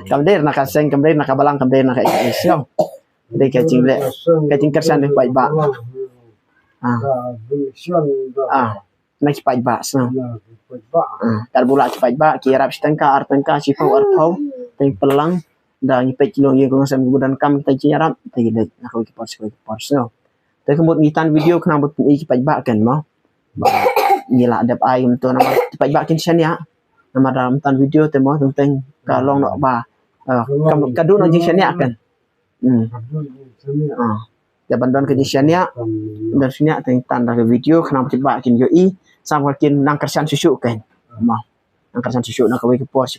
Kamdir nak kaseng kamdir nak balang kamdir nak isyong. Dia kacing le. Kacing kersan dia baik ba. Nak baik ba sah. Tar bula baik ba kira stengka artengka sifau artau teng pelang dah nyipet kilo ye kong sam gudan kam kita ciarap tadi nak ke pors no. Tapi kemudian ngitan video kena buat i baik ba kan mo. Nila adap ai untuk nama baik ba kin ya. Nama dalam tan video temo tentang kalong nak ba. Kadu no jing ya kan. Ya bandon ke jing ya. Dan sini teng tanda video kena buat ba kin yo i sama kin nang kersan susu kan. Mo. Nang kersan susu nak ke pors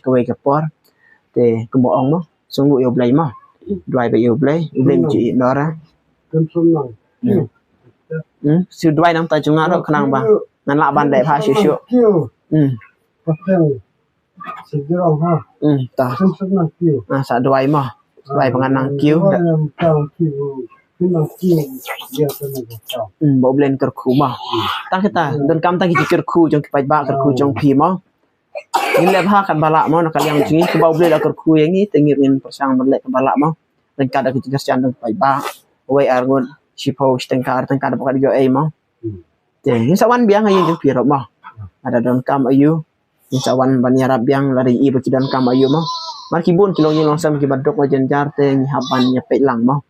te kemboong mo. Sungguh yo blai mo. Doi ba yo blai ci dora. Su doi nang ta junga ro kenang ba. Nan la ban dai pha susu. Segera ha. Ta. Senang kiu. Sa doi mo. Doi penganang kiu. Bo blen kerku mo. Ta kita don kam ta ki kerku jong pai ba kerku jong pi mo. Ni le pha kan balak mo nak yang jingi ke bau blen kerku yang ni tengirin persang melek balak mo. Dan kada ki kersian dong pai ba. Wei argon sipo stengkar tengkar pakai yo ai mo. Jadi sawan biang ayu jong pi ro mo. Ada don kam ayu. Sawan baniarab yang lari i baki don kam ayu mo. Markibun kilong long sam ki badok wajan jar te ni haban nyepet lang mo.